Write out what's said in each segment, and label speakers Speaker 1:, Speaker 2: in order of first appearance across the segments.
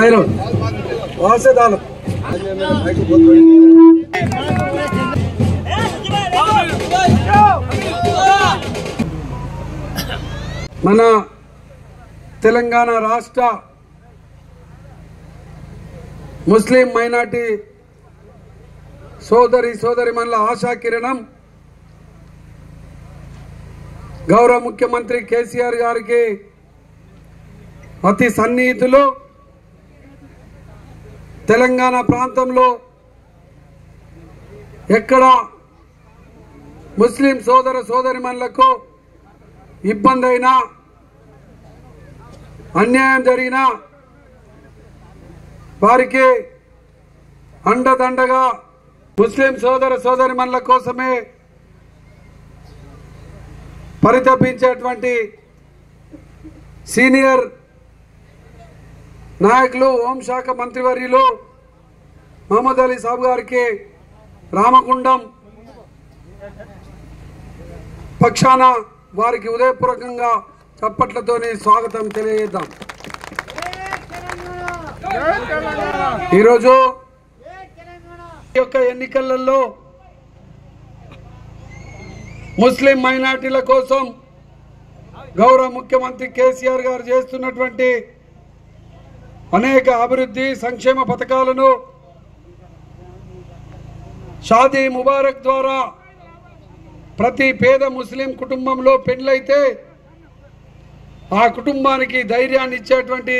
Speaker 1: पैरो वहां से डालो। మన తెలంగాణ రాష్ట్ర ముస్లిం మైనారిటీ సోదరిమణుల ఆశా కిరణం గౌరవ ముఖ్యమంత్రి కేసీఆర్ గారికి అతి సన్నిహితులు తెలంగాణ ప్రాంతంలో ఎక్కడ ముస్లిం సోదరిమణులకు ఇబ్బంది అయినా అన్యాయం జరిగినా వారికి అండదండగా ముస్లిం సోదరిమణుల కోసమే పరితపించేటువంటి సీనియర్ నాయకులు హోంశాఖ మంత్రివర్యులు మహమ్మద్ అలీ సాబ్ గారికి రామగుండం పక్షాన వారికి ఉదయపూర్వకంగా చప్పట్లతోనే స్వాగతం తెలియజేద్దాం। ఈరోజు ఈ యొక్క ఎన్నికలలో ముస్లిం మైనారిటీల కోసం గౌరవ ముఖ్యమంత్రి కేసీఆర్ గారు చేస్తున్నటువంటి అనేక అభివృద్ధి సంక్షేమ పథకాలను షాదీ ముబారక్ ద్వారా ప్రతి పేద ముస్లిం కుటుంబంలో పెళ్ళైతే ఆ కుటుంబానికి ధైర్యాన్ని ఇచ్చేటువంటి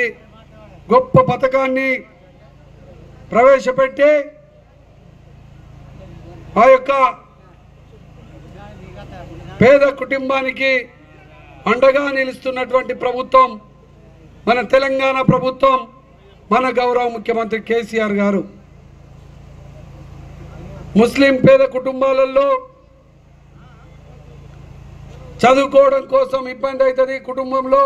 Speaker 1: గొప్ప పథకాన్ని ప్రవేశపెట్టి ఆ యొక్క పేద కుటుంబానికి అండగా నిలుస్తున్నటువంటి ప్రభుత్వం మన తెలంగాణ ప్రభుత్వం, మన గౌరవ ముఖ్యమంత్రి కేసీఆర్ గారు। ముస్లిం పేద కుటుంబాలలో చదువుకోవడం కోసం ఇబ్బంది అవుతుంది, కుటుంబంలో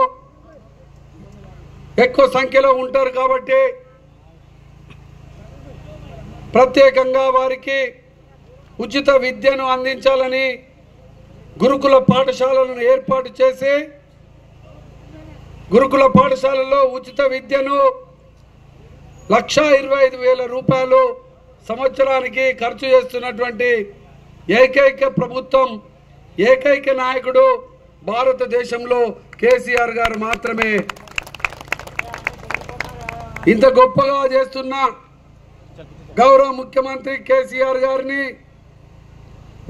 Speaker 1: ఎక్కువ సంఖ్యలో ఉంటారు కాబట్టి ప్రత్యేకంగా వారికి ఉచిత విద్యను అందించాలని గురుకుల పాఠశాలను ఏర్పాటు చేసి గురుకుల పాఠశాలలో ఉచిత విద్యను 1,25,000 రూపాయలు సంవత్సరానికి ఖర్చు చేస్తున్నటువంటి ఏకైక ప్రభుత్వం, ఏకైక నాయకుడు భారతదేశంలో కేసీఆర్ గారు మాత్రమే। ఇంత గొప్పగా చేస్తున్న గౌరవ ముఖ్యమంత్రి కేసీఆర్ గారిని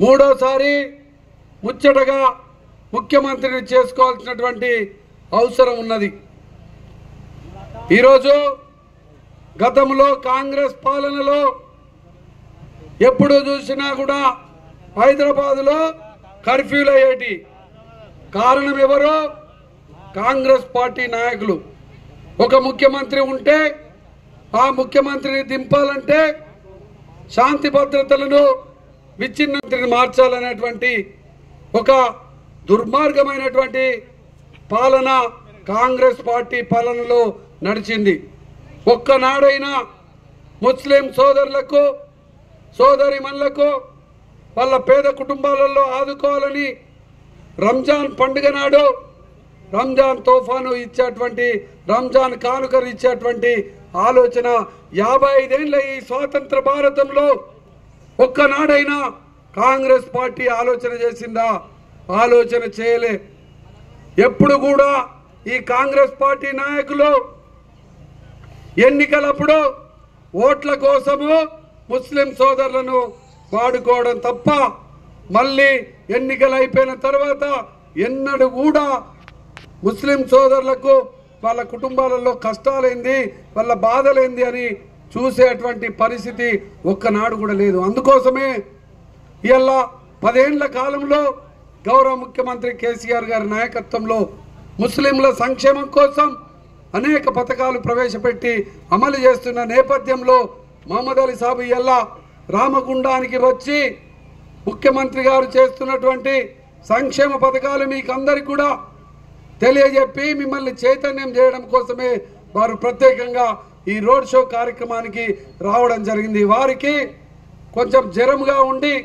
Speaker 1: మూడోసారి ముచ్చటగా ముఖ్యమంత్రిని చేసుకోవాల్సినటువంటి అవసరం ఉన్నది। ఈరోజు గతంలో కాంగ్రెస్ పాలనలో ఎప్పుడు చూసినా కూడా హైదరాబాద్లో కర్ఫ్యూలు అయ్యేటి కారణం ఎవరో కాంగ్రెస్ పార్టీ నాయకులు। ఒక ముఖ్యమంత్రి ఉంటే ఆ ముఖ్యమంత్రిని దింపాలంటే శాంతి భద్రతలను విచ్ఛిన్నతని మార్చాలనేటువంటి ఒక దుర్మార్గమైనటువంటి పాలన కాంగ్రెస్ పార్టీ పాలనలో నడిచింది। ఒక్కనాడైనా ముస్లిం సోదరులకు సోదరిమణులకు వాళ్ళ పేద కుటుంబాలలో ఆదుకోవాలని రంజాన్ పండుగ నాడు రంజాన్ తోఫాను ఇచ్చేటువంటి రంజాన్ కానుకలు ఇచ్చేటువంటి ఆలోచన 55 ఏళ్ల ఈ స్వాతంత్ర భారతంలో ఒక్కనాడైనా కాంగ్రెస్ పార్టీ ఆలోచన చేసిందా? ఆలోచన చేయలే। ఎప్పుడు కూడా ఈ కాంగ్రెస్ పార్టీ నాయకులు ఎన్నికలప్పుడు ఓట్ల కోసము ముస్లిం సోదరులను వాడుకోవడం తప్ప మళ్ళీ ఎన్నికలు అయిపోయిన తర్వాత ఎన్నడూ కూడా ముస్లిం సోదరులకు వాళ్ళ కుటుంబాలలో కష్టాలేంది, వాళ్ళ బాధలేంది అని చూసేటువంటి పరిస్థితి ఒక్కనాడు కూడా లేదు। అందుకోసమే ఇవాళ 10 ఏళ్ల కాలంలో గౌరవ ముఖ్యమంత్రి కేసీఆర్ గారి నాయకత్వంలో ముస్లింల సంక్షేమం కోసం అనేక పథకాలు ప్రవేశపెట్టి అమలు చేస్తున్న నేపథ్యంలో మహమ్మద్ అలీ సాబ్ ఇవాళ రామగుండానికి వచ్చి ముఖ్యమంత్రి గారు చేస్తున్నటువంటి సంక్షేమ పథకాలు మీకు అందరికీ కూడా తెలియజెప్పి మిమ్మల్ని చైతన్యం చేయడం కోసమే వారు ప్రత్యేకంగా ఈ రోడ్ షో కార్యక్రమానికి రావడం జరిగింది। వారికి కొంచెం జ్వరంగా ఉండి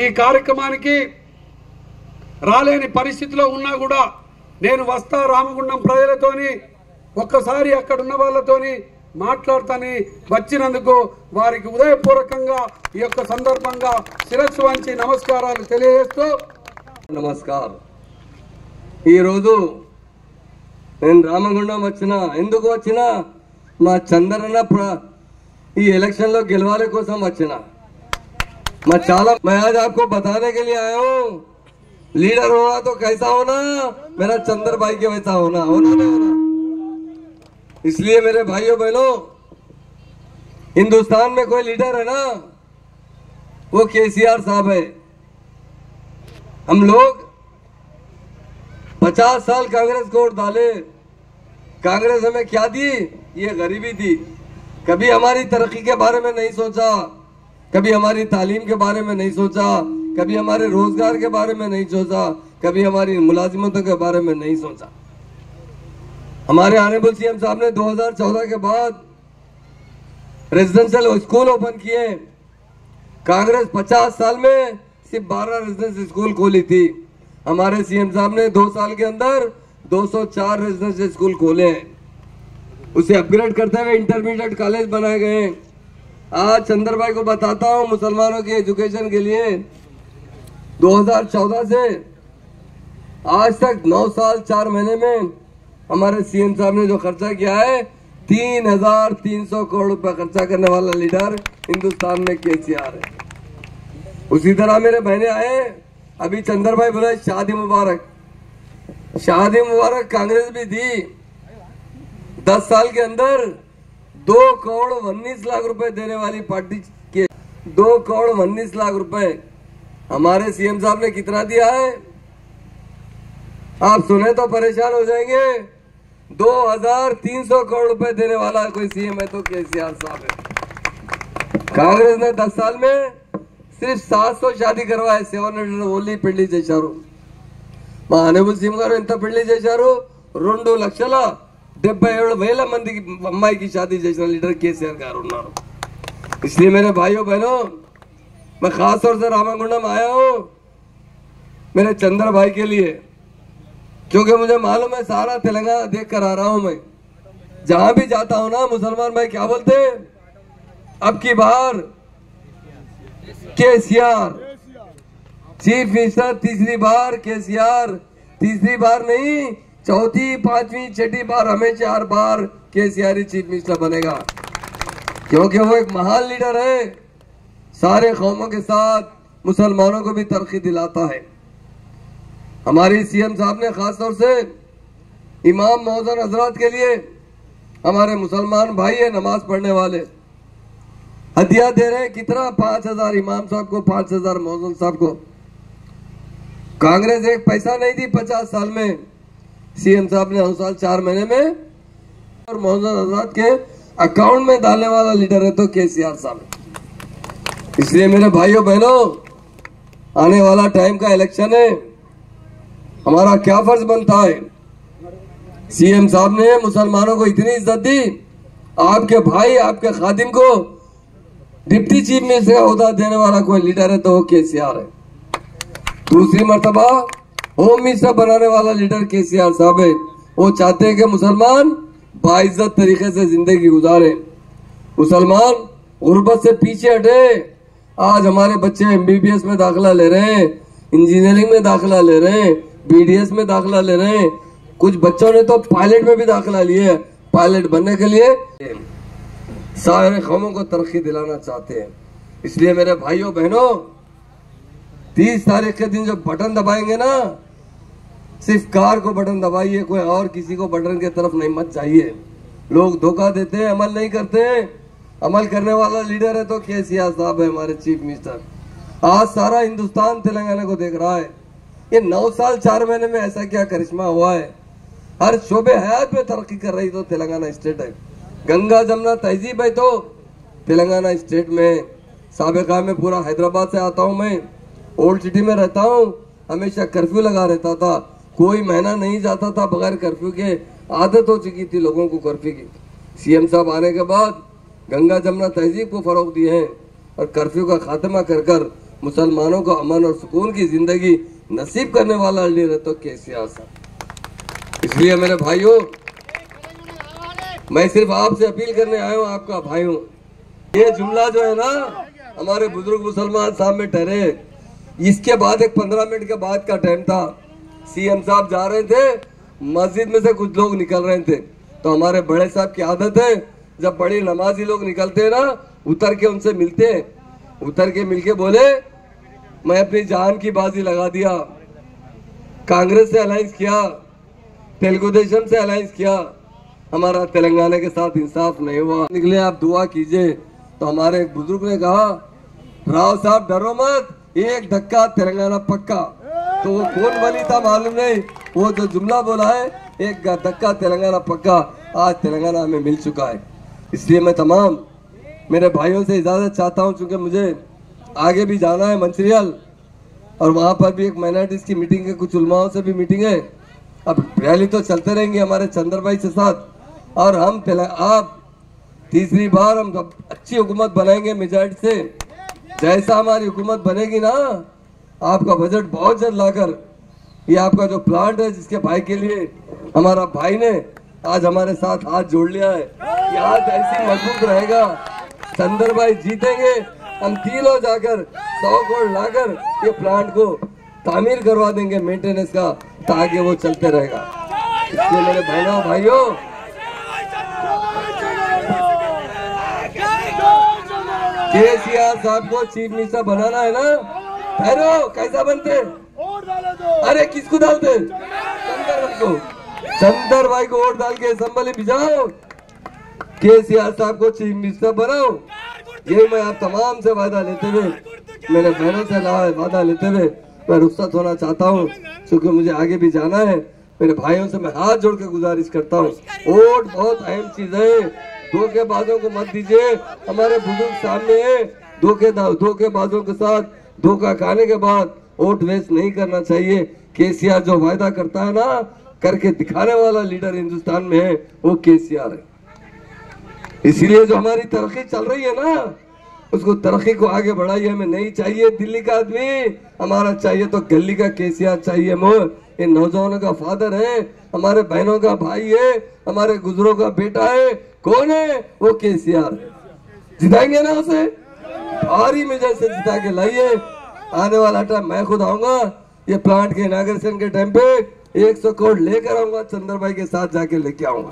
Speaker 1: ఈ కార్యక్రమానికి రాలేని పరిస్థితిలో ఉన్నా కూడా నేను వస్తా రామగుండం ప్రజలతోని ఒక్కసారి అక్కడ ఉన్న వాళ్ళతోని మాట్లాడతాని వచ్చినందుకు వారికి ఉదయపూర్వకంగా ఈ యొక్క సందర్భంగా శిరస్సు వంచి నమస్కారాలు తెలియజేస్తూ
Speaker 2: నమస్కారం. ఈరోజు నేను రామగుండం ఎందుకు వచ్చినా మా చంద్రన్న ఈ इलेक्शन లో గెలవాలే కోసం వచ్చినా. मैं आज आपको बताने के लिए आया हूँ, लीडर होना तो कैसा होना, मेरा चंद्र भाई के वैसा होना नहीं होना. इसलिए मेरे भाइयों बहनों, हिंदुस्तान में कोई लीडर है ना, वो केसीआर साहब है. हम लोग 50 साल कांग्रेस को वोट डाले. कांग्रेस हमें क्या दी? ये गरीबी दी. कभी हमारी तरक्की के बारे में नहीं सोचा, कभी हमारी तालीम के बारे में नहीं सोचा, कभी हमारे रोजगार के बारे में नहीं सोचा, कभी हमारी मुलाजिमतों के बारे में नहीं सोचा. हमारे ऑनरेबल सीएम साहब ने 2014 के बाद रेजिडेंशियल स्कूल ओपन किए. कांग्रेस 50 साल में सिर्फ 12 रेजिडेंशियल स्कूल खोली थी. हमारे सीएम साहब ने 2 साल के अंदर 204 रेजिडेंशियल स्कूल खोले हैं. उसे अपग्रेड करते हुए इंटरमीडिएट कॉलेज बनाए गए. आज चंद्र भाई को बताता हूं, मुसलमानों के एजुकेशन के लिए 2014 से आज तक 9 साल 4 महीने में हमारे सीएम साहब ने जो खर्चा किया है, 3,300 करोड़ रुपए खर्चा करने वाला लीडर हिंदुस्तान में केसीआर है. उसी तरह मेरे बहने आए, अभी चंद्र भाई बोला शादी मुबारक. शादी मुबारक कांग्रेस भी दी. 10 साल के अंदर 2 करोड़ 19 लाख रुपए देने वाली पार्टी के 2 करोड़ 19 लाख रुपए हमारे सीएम साहब ने कितना दिया है? आप सुने तो परेशान हो जाएंगे. 2,300 करोड़ रुपए देने वाला कोई सीएम है तो केसीआर साहब है. कांग्रेस ने 10 साल में सिर्फ 700 शादी करवाए. 700 ఓన్లీ పెళ్లి చేశారు. మా ఆనబుల్ సీఎం గారు ఎంత పెళ్లి చేశారు? 2,77,000 మందికి అమ్మాయికి शादी చేసిన लीडर केसीआर గారు ఉన్నారు. इसलिए मेरे भाइयों बहनों, मैं खास तौर से रामागुंडम आया हूँ मेरे चंद्र भाई के लिए, क्योंकि मुझे मालूम है सारा तेलंगाना देख कर आ रहा हूँ. मैं जहां भी जाता हूँ ना, मुसलमान भाई क्या बोलते हैं? अब की बार केसीआर चीफ मिनिस्टर, तीसरी बार केसीआर. तीसरी बार नहीं, चौथी, पांचवी, छठी बार, हमें 4 बार केसीआर ही चीफ मिनिस्टर बनेगा, क्योंकि वो एक महान लीडर है. सारे कौमों के साथ मुसलमानों को भी तरक्की दिलाता है. हमारी सीएम साहब ने खास तौर से इमाम मौजन हजरात के लिए, हमारे मुसलमान भाई है नमाज पढ़ने वाले, हदिया दे रहे हैं. कितना? 5,000 इमाम साहब को, 5,000 मौजन साहब को. कांग्रेस एक पैसा नहीं दी 50 साल में. सीएम साहब ने 9 साल 4 महीने में और मौजूद हजरात के अकाउंट में डालने वाला लीडर है तो केसीआर साहब. इसलिए मेरे भाइयों बहनों, आने वाला टाइम का इलेक्शन है. हमारा क्या फर्ज बनता है? सीएम साहब ने मुसलमानों को इतनी इज्जत दी, आपके भाई, आपके खादिम को डिप्टी चीफ मिनिस्टर का होदा देने वाला कोई लीडर है तो वो केसीआर है. दूसरी मर्तबा होम मिनिस्टर बनाने वाला लीडर केसीआर साहब है. वो चाहते हैं कि मुसलमान बाइज्जत तरीके से जिंदगी गुजारे, मुसलमान गुर्बत से पीछे हटे. आज हमारे बच्चे MBBS में दाखिला ले रहे हैं, इंजीनियरिंग में दाखिला ले रहे हैं, BDS में दाखिला ले रहे हैं. कुछ बच्चों ने तो पायलट में भी दाखिला लिए. पायलट बनने के लिए सारे कौमों को तरक्की दिलाना चाहते हैं. इसलिए मेरे भाइयों बहनों, 30 तारीख के दिन जब बटन दबाएंगे ना, सिर्फ कार को बटन दबाइए, कोई और किसी को बटन की तरफ नहीं मत चाहिए. लोग धोखा देते हैं, अमल नहीं करते. अमल करने वाला लीडर है तो केसीआर साहब है हमारे चीफ मिनिस्टर. आज सारा हिंदुस्तान तेलंगाना को देख रहा है. ये 9 साल 4 महीने में ऐसा क्या करिश्मा हुआ है? हर शोबे हयात में तरक्की कर रही तो तेलंगाना स्टेट है. गंगा जमुना तहजीब है तो तेलंगाना स्टेट में. साबिका में पूरा हैदराबाद से आता हूँ मैं, ओल्ड सिटी में रहता हूँ. हमेशा कर्फ्यू लगा रहता था, कोई महीना नहीं जाता था बगैर कर्फ्यू के. आदत हो चुकी थी लोगों को कर्फ्यू की. सीएम साहब आने के बाद गंगा जमुना तहजीब को फरोग दिए हैं और कर्फ्यू का खात्मा कर कर मुसलमानों को अमन और सुकून की जिंदगी नसीब करने वाला लीडर तो केसीआर साहब. इसलिए मेरे भाइयों, मैं सिर्फ आपसे अपील करने आया हूँ, आपका भाई हूँ। ये जुमला जो है ना, हमारे बुजुर्ग मुसलमान साहब में ठहरे, इसके बाद एक 15 मिनट के बाद का टाइम था, सीएम साहब जा रहे थे, मस्जिद में से कुछ लोग निकल रहे थे, तो हमारे बड़े साहब की आदत है, जब बड़े नमाजी लोग निकलते हैं ना, उतर के उनसे मिलते हैं, उतर के मिलके बोले मैं अपनी जान की बाजी लगा दिया, कांग्रेस से अलायंस किया, तेलुगु देशम से अलायंस किया, हमारा तेलंगाना के साथ इंसाफ नहीं हुआ, निकले आप दुआ कीजिए। तो हमारे एक बुजुर्ग ने कहा, राव साहब डरो मत, एक धक्का तेलंगाना पक्का। तो वो कौन वली था मालूम नहीं, वो जो जुमला बोला है एक धक्का तेलंगाना पक्का, आज तेलंगाना हमें मिल चुका है। इसलिए मैं तमाम मेरे भाइयों से इजाजत चाहता हूं, चूंकि मुझे आगे भी जाना है मंचिरियल, और वहां पर भी एक माइनॉरिटीज की मीटिंग है, कुछ उलमाओं से भी मीटिंग है। अब रैली तो चलते रहेंगे हमारे चंद्र भाई के साथ, और हम आप तीसरी बार हम अच्छी हुकूमत बनाएंगे मेजॉरिटी से। जैसा हमारी हुकूमत बनेगी ना, आपका बजट बहुत जल्द लाकर, ये आपका जो प्लांट है जिसके भाई के लिए हमारा भाई ने आज हमारे साथ हाथ जोड़ लिया है, ये हाथ ऐसी मजबूत रहेगा, चंद्र भाई जीतेंगे, हम तीनों जाकर 100 करोड़ लाकर ये प्लांट को तामीर करवा देंगे मेंटेनेंस का, ताकि वो चलते रहेगा। इसलिए मेरे बहनों भाइयों, केसीआर साहब को चीफ मिनिस्टर बनाना है ना, ठहरो कैसा बनते, अरे किसको डालते, चंद्र भाई को वोट डाल के असम्बली भिजाओ, केसीआर साहब को चीफ मिनिस्टर बनाओ। ये मैं आप तमाम से वादा लेते हुए, मेरे बहनों से वादा लेते हुए मैं रुखसत होना चाहता हूँ, क्योंकि मुझे आगे भी जाना है। मेरे भाइयों से मैं हाथ जोड़ के गुजारिश करता हूँ, वोट बहुत अहम चीज है, धोखेबाजों को मत दीजिए। हमारे बुजुर्ग सामने है, धोखेबाजों के साथ धोखा खाने के बाद वोट वेस्ट नहीं करना चाहिए। केसीआर जो वायदा करता है ना, करके दिखाने वाला लीडर हिंदुस्तान में है, वो केसीआर है। इसीलिए जो हमारी तरक्की चल रही है ना, उसको तरक्की को आगे बढ़ाइए। हमें नहीं चाहिए दिल्ली का आदमी, हमारा चाहिए तो गली का केसीआर चाहिए। मोर ये नौजवानों का फादर है, हमारे बहनों का भाई है, हमारे गुजरों का बेटा है। कौन है वो? केसीआर। जिताएंगे ना उसे, भारी मेजर से जिता के लाइए। आने वाला टाइम मैं खुद आऊंगा, ये प्लांट के इनॉग्रेशन के टाइम पे 100 करोड़ लेकर आऊंगा, चंद्र भाई के साथ जाके लेके आऊंगा।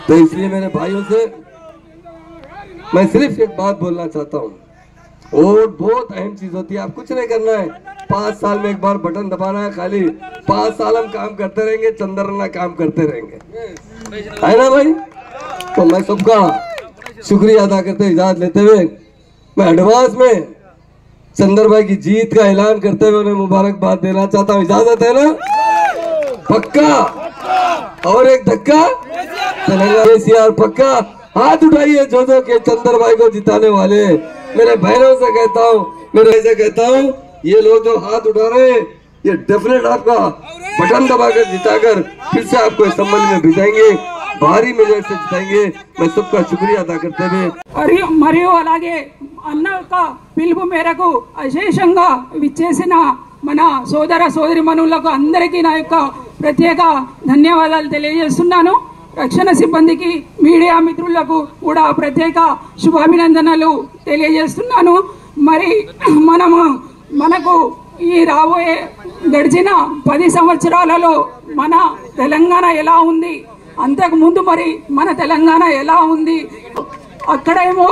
Speaker 2: तो इसलिए मेरे भाइयों से मैं सिर्फ एक बात बोलना चाहता हूँ, वोट बहुत अहम चीज होती है। आप कुछ नहीं करना है, 5 साल में एक बार बटन दबाना है, खाली 5 साल हम काम करते रहेंगे, चंद्रना काम करते रहेंगे, है ना भाई। तो मैं सबका शुक्रिया अदा करते इजाजत लेते हुए मैं एडवांस में चंद्र भाई की जीत का ऐलान करते हुए उन्हें मुबारकबाद देना चाहता हूँ। इजाजत है ना? पक्का? और एक धक्का केसीआर पक्का। हाथ उठाइए जो के चंद्र भाई को जिताने वाले। मेरे बहनों से कहता हूँ, मेरे से कहता हूँ, ये लोग जो हाथ उठा रहे हैं, ये डेफिनेट आपका बटन दबाकर जिताकर फिर से आपको असेंबली में भिजाएंगे, भारी मेजर से जिताएंगे। मैं सबका शुक्रिया अदा करते हुए
Speaker 3: మరియు అలాగే అన్న యొక్క పిలుపు మేరకు అశేషంగా విచ్చేసిన మన సోదర సోదరిమణులకు అందరికీ నా యొక్క ప్రత్యేక ధన్యవాదాలు తెలియజేస్తున్నాను। రక్షణ సిబ్బందికి, మీడియా మిత్రులకు కూడా ప్రత్యేక శుభాభినందనలు తెలియజేస్తున్నాను। మరి మనకు ఈ రాబోయే గడిచిన 10 సంవత్సరాలలో మన తెలంగాణ ఎలా ఉంది, అంతకు ముందు మరి మన తెలంగాణ ఎలా ఉంది, అక్కడేమో